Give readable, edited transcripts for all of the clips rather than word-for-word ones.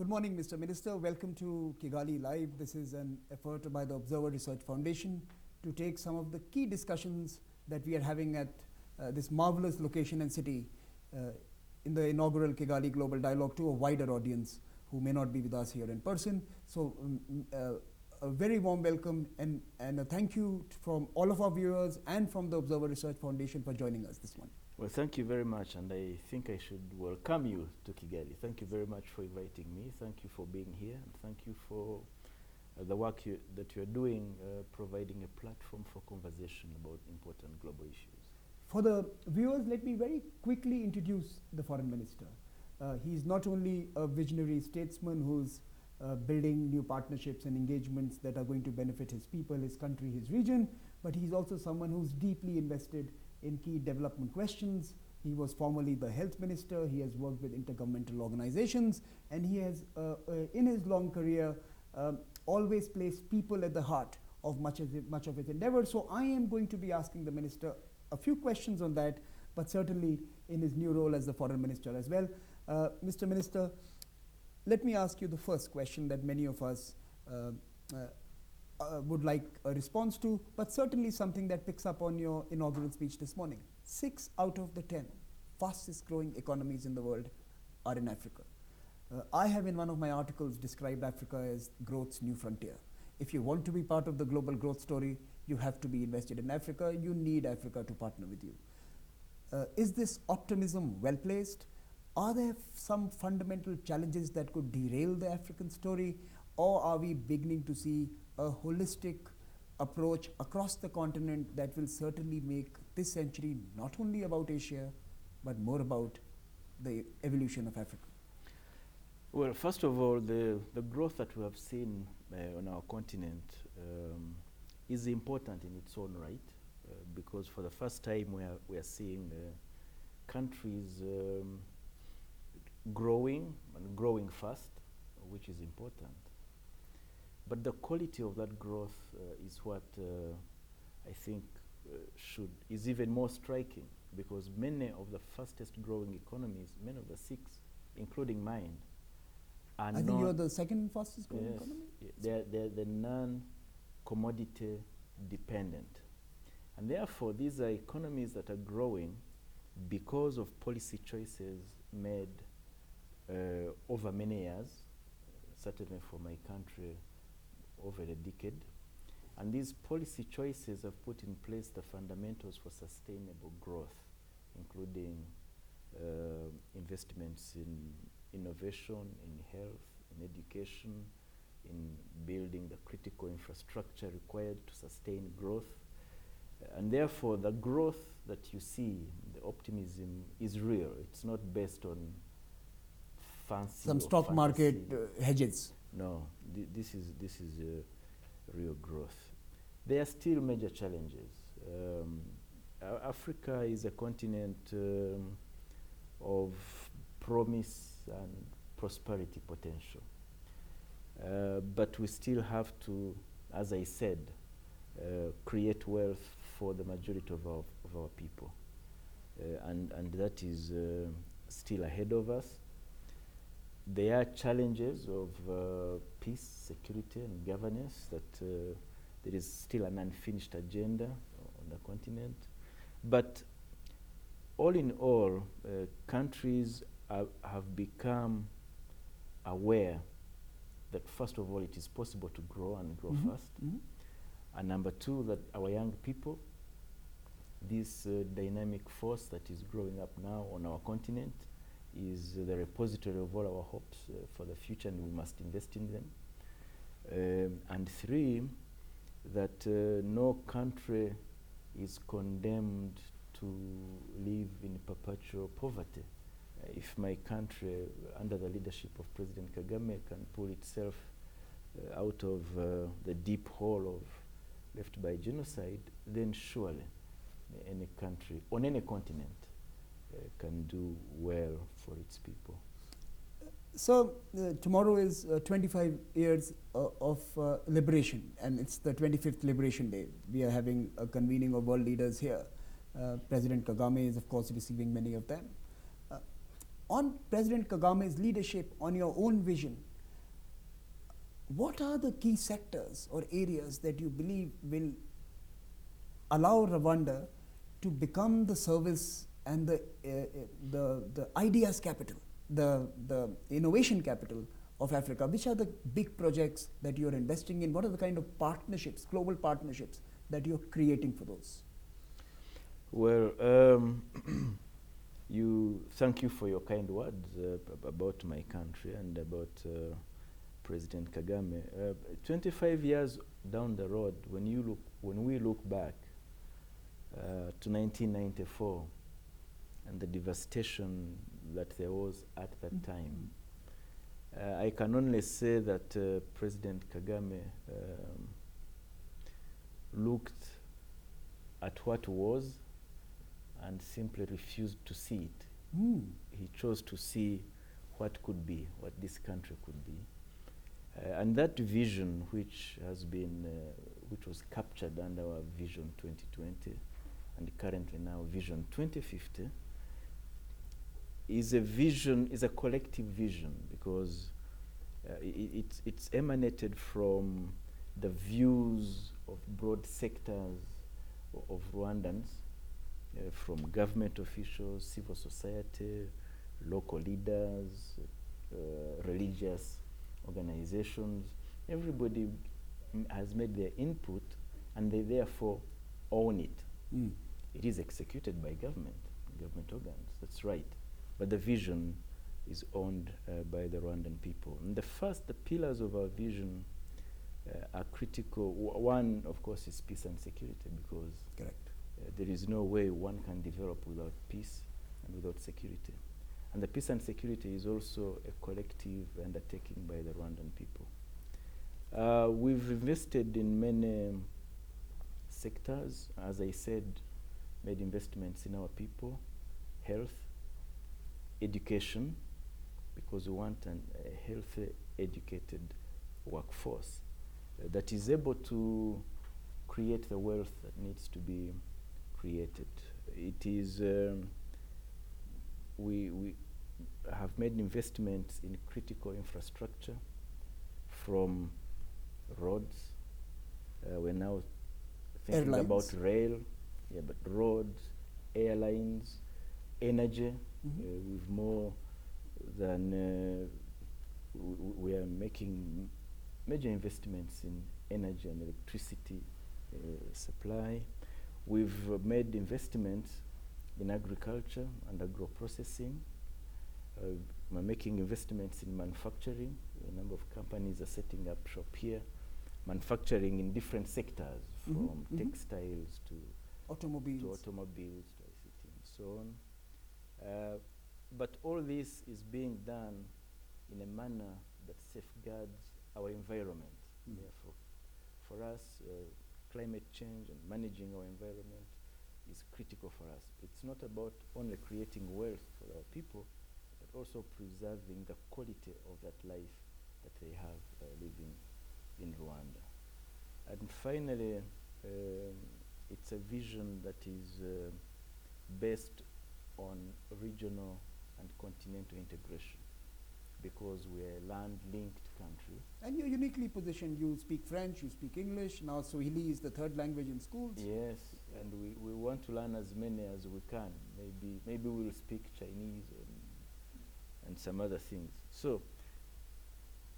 Good morning, Mr. Minister. Welcome to Kigali Live. This is an effort by the Observer Research Foundation to take some of the key discussions that we are having at this marvelous location and city in the inaugural Kigali Global Dialogue to a wider audience who may not be with us here in person. So a very warm welcome and a thank you from all of our viewers and from the Observer Research Foundation for joining us this morning. Well, thank you very much, and I think I should welcome you to Kigali. Thank you very much for inviting me. Thank you for being here, and thank you for the work that you're doing, providing a platform for conversation about important global issues. For the viewers, let me very quickly introduce the Foreign Minister. He's not only a visionary statesman who's building new partnerships and engagements that are going to benefit his people, his country, his region, but he's also someone who's deeply invested in key development questions. He was formerly the health minister. He has worked with intergovernmental organizations, and he has, in his long career, always placed people at the heart of much of his endeavor. So I am going to be asking the minister a few questions on that, but certainly in his new role as the foreign minister as well. Mr. Minister, let me ask you the first question that many of us would like a response to, but certainly something that picks up on your inaugural speech this morning. 6 out of the 10 fastest growing economies in the world are in Africa. I have in one of my articles described Africa as growth's new frontier. If you want to be part of the global growth story, you have to be invested in Africa. You need Africa to partner with you. Is this optimism well placed? Are there some fundamental challenges that could derail the African story, or are we beginning to see a holistic approach across the continent that will certainly make this century not only about Asia, but more about the evolution of Africa? Well, first of all, the growth that we have seen on our continent is important in its own right, because for the first time we are seeing countries growing and growing fast, which is important. But the quality of that growth is what I think is even more striking, because many of the fastest growing economies, many of the 6, including mine, are I think you're the second fastest growing economy? They're non-commodity dependent. And therefore, these are economies that are growing because of policy choices made over many years, certainly for my country, over a decade. And these policy choices have put in place the fundamentals for sustainable growth, including investments in innovation, in health, in education, in building the critical infrastructure required to sustain growth. And therefore, the growth that you see, the optimism, is real. It's not based on fancy some stock fantasy. Market hedges. No, this is real growth. There are still major challenges. Africa is a continent of promise and prosperity potential. But we still have to, as I said, create wealth for the majority of our people. And that is still ahead of us. There are challenges of peace, security, and governance that there is still an unfinished agenda on the continent. But all in all, countries have become aware that, first of all, it is possible to grow and grow fast. And number 2, that our young people, this dynamic force that is growing up now on our continent, is the repository of all our hopes for the future, and we must invest in them. And 3, that no country is condemned to live in perpetual poverty. If my country, under the leadership of President Kagame, can pull itself out of the deep hole left by genocide, then surely any country on any continent can do well for its people. So tomorrow is 25 years of liberation, and it's the 25th Liberation Day. We are having a convening of world leaders here. President Kagame is, of course, receiving many of them. On President Kagame's leadership, on your own vision, what are the key sectors or areas that you believe will allow Rwanda to become the service and the ideas capital, the innovation capital of Africa? Which are the big projects that you're investing in? What are the kind of partnerships, global partnerships, that you're creating for those? Well, thank you for your kind words about my country and about President Kagame. 25 years down the road, when we look back to 1994 and the devastation that there was at that time, I can only say that President Kagame looked at what was and simply refused to see it. He chose to see what could be, what this country could be. And that vision, which was captured under our Vision 2020, and currently now Vision 2050, is a collective vision, because it's emanated from the views of broad sectors of Rwandans, from government officials, civil society, local leaders, religious organizations. Everybody has made their input, and they therefore own it. It is executed by government organs, that's right. But the vision is owned by the Rwandan people. And the pillars of our vision are critical. One, of course, is peace and security, because Correct. There is no way one can develop without peace and without security. And the peace and security is also a collective undertaking by the Rwandan people. We've invested in many sectors. As I said, made investments in our people, health, education, because we want a healthy, educated workforce that is able to create the wealth that needs to be created. It is, we have made investments in critical infrastructure, from roads. We're now thinking about rail, but roads, airlines, energy. With more than, we are making major investments in energy and electricity supply. We've made investments in agriculture and agro-processing. We're making investments in manufacturing. A number of companies are setting up shop here, manufacturing in different sectors, from textiles to automobiles, to ICT, and so on. But all this is being done in a manner that safeguards our environment. Therefore, for us, climate change and managing our environment is critical for us. It's not about only creating wealth for our people, but also preserving the quality of that life that they have living in Rwanda. And finally, it's a vision that is based on regional and continental integration, because we're a land-linked country. And you're uniquely positioned. You speak French, you speak English, now Swahili is the third language in schools. Yes, and we want to learn as many as we can. Maybe we'll speak Chinese and some other things. So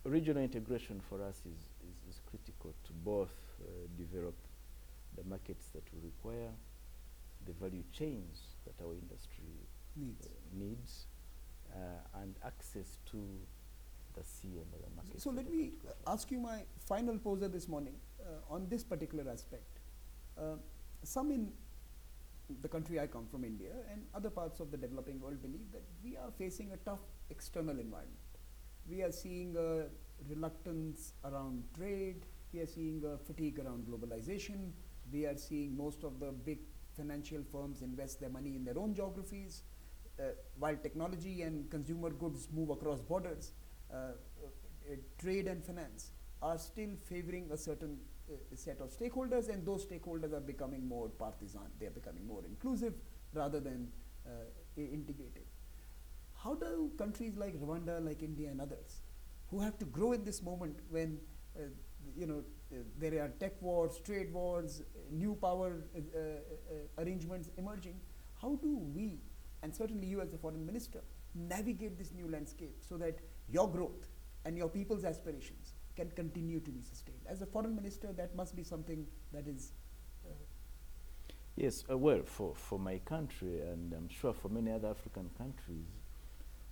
regional integration for us is critical to both develop the markets that we require, the value chains that our industry needs, and access to the sea and other markets. So let me ask you my final poser this morning on this particular aspect. Some in the country I come from, India, and other parts of the developing world believe that we are facing a tough external environment. We are seeing a reluctance around trade, we are seeing a fatigue around globalization, we are seeing most of the big financial firms invest their money in their own geographies, while technology and consumer goods move across borders. Trade and finance are still favoring a certain set of stakeholders, and those stakeholders are becoming more partisan. They are becoming more inclusive rather than integrated. How do countries like Rwanda, like India and others, who have to grow in this moment when there are tech wars, trade wars, new power arrangements emerging. How do we, and certainly you as the foreign minister, navigate this new landscape so that your growth and your people's aspirations can continue to be sustained? As a foreign minister, that must be something that is. Yes, well, for my country, and I'm sure for many other African countries,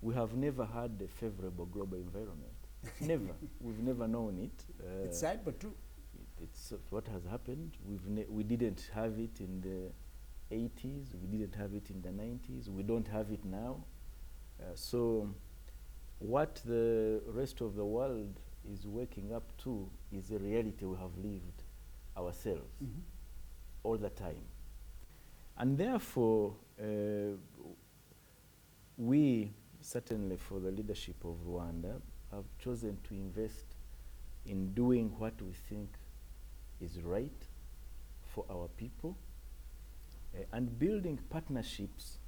we have never had a favorable global environment. Never. We've never known it. It's sad but true. It's what has happened. We didn't have it in the 80s. We didn't have it in the 90s. We don't have it now. So what the rest of the world is waking up to is a reality we have lived ourselves all the time. And therefore, we, certainly for the leadership of Rwanda, have chosen to invest in doing what we think is right for our people and building partnerships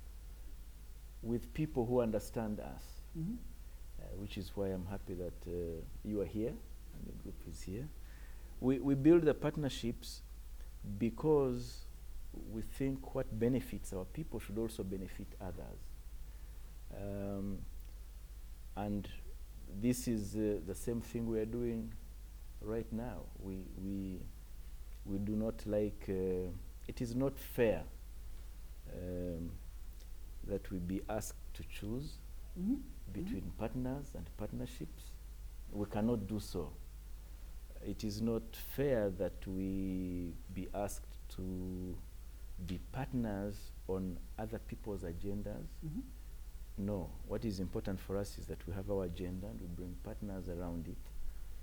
with people who understand us, which is why I'm happy that you are here and the group is here. We build the partnerships because we think what benefits our people should also benefit others. And this is the same thing we are doing right now. We do not like, it is not fair that we be asked to choose between partners and partnerships. We cannot do so. It is not fair that we be asked to be partners on other people's agendas. No, what is important for us is that we have our agenda and we bring partners around it.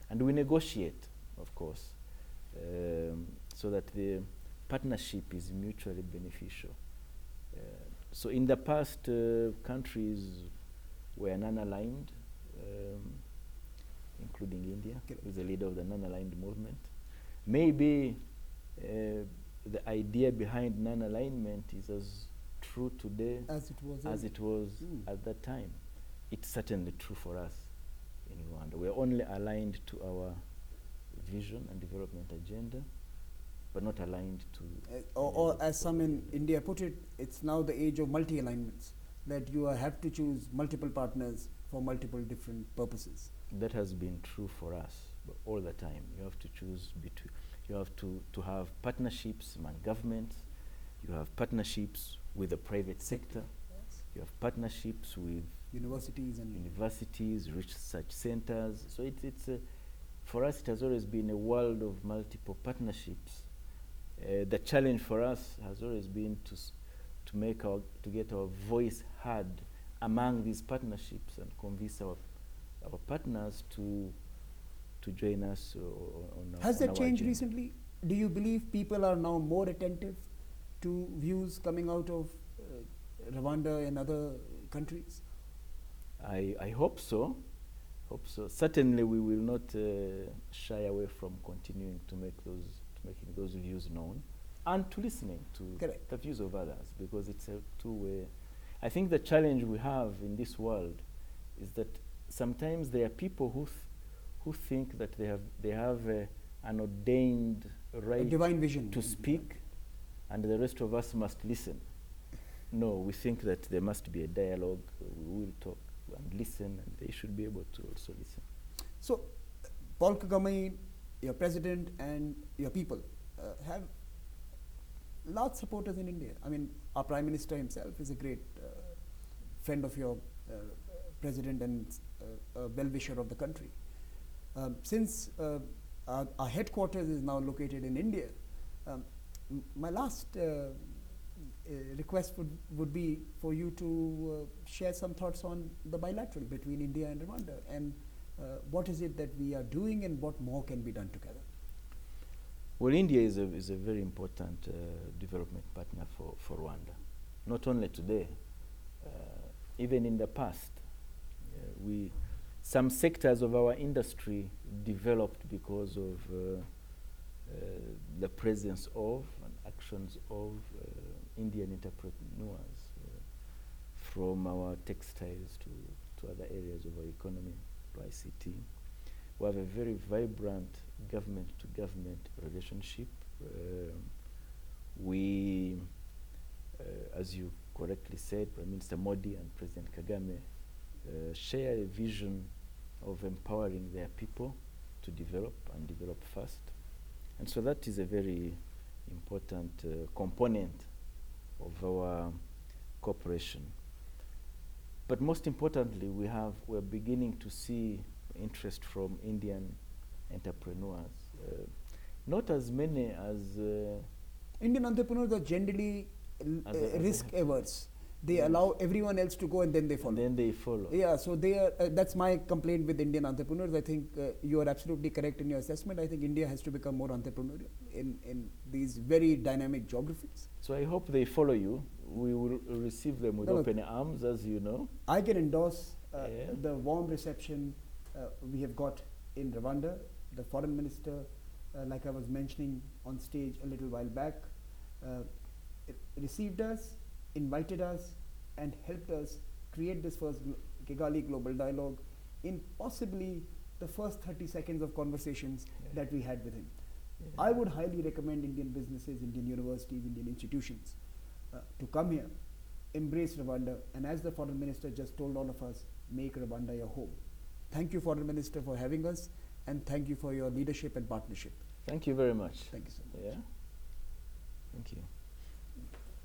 And we negotiate, of course, so that the partnership is mutually beneficial. So in the past, countries were non-aligned, including India, who is the leader of the non-aligned movement. Maybe the idea behind non-alignment is as true today as it was at that time. It's certainly true for us in Rwanda. We are only aligned to our vision and development agenda, but not aligned to... or as some in India put it, it's now the age of multi-alignments, that you have to choose multiple partners for multiple different purposes. That has been true for us all the time. You have to choose between, you have to have partnerships among governments, you have partnerships with the private sector, you have partnerships with universities, research centers. So it's for us, it has always been a world of multiple partnerships. The challenge for us has always been to get our voice heard among these partnerships and convince our partners to join us on our Has that changed agenda. recently? Do you believe people are now more attentive to views coming out of Rwanda and other countries? I hope so. Certainly, we will not shy away from continuing to making those views known and to listening to the views of others, because it's a two-way. I think the challenge we have in this world is that sometimes there are people who think that they have an ordained right, a divine vision to speak, and the rest of us must listen. No, we think that there must be a dialogue. We will talk and listen, and they should be able to also listen. So, Paul Kagame, your president, and your people have large supporters in India. I mean, our Prime Minister himself is a great friend of your president and a well-wisher of the country. Since our headquarters is now located in India, my last request would be for you to share some thoughts on the bilateral between India and Rwanda, and what is it that we are doing and what more can be done together? Well, India is a very important development partner for Rwanda. Not only today, even in the past. Some sectors of our industry developed because of the presence of and actions of Indian entrepreneurs, from our textiles to other areas of our economy, to ICT. we have a very vibrant government-to-government relationship. We, as you correctly said, Prime Minister Modi and President Kagame share a vision of empowering their people to develop and develop fast. And so that is a very important component of our cooperation. But most importantly, we're beginning to see interest from Indian entrepreneurs. Not as many as Indian entrepreneurs are generally risk averse. They allow everyone else to go and then they follow. And then they follow. Yeah, so they are. That's my complaint with Indian entrepreneurs. I think you are absolutely correct in your assessment. I think India has to become more entrepreneurial in these very dynamic geographies. So I hope they follow you. We will receive them with open arms, as you know. I can endorse the warm reception we have got in Rwanda. The foreign minister, like I was mentioning on stage a little while back, received us, invited us, and helped us create this first Kigali Global Dialogue in possibly the first 30 seconds of conversations that we had with him. I would highly recommend Indian businesses, Indian universities, Indian institutions to come here, embrace Rwanda, and as the foreign minister just told all of us, make Rwanda your home. Thank you, foreign minister, for having us, and thank you for your leadership and partnership. Thank you very much. Thank you so much. Yeah. Thank you.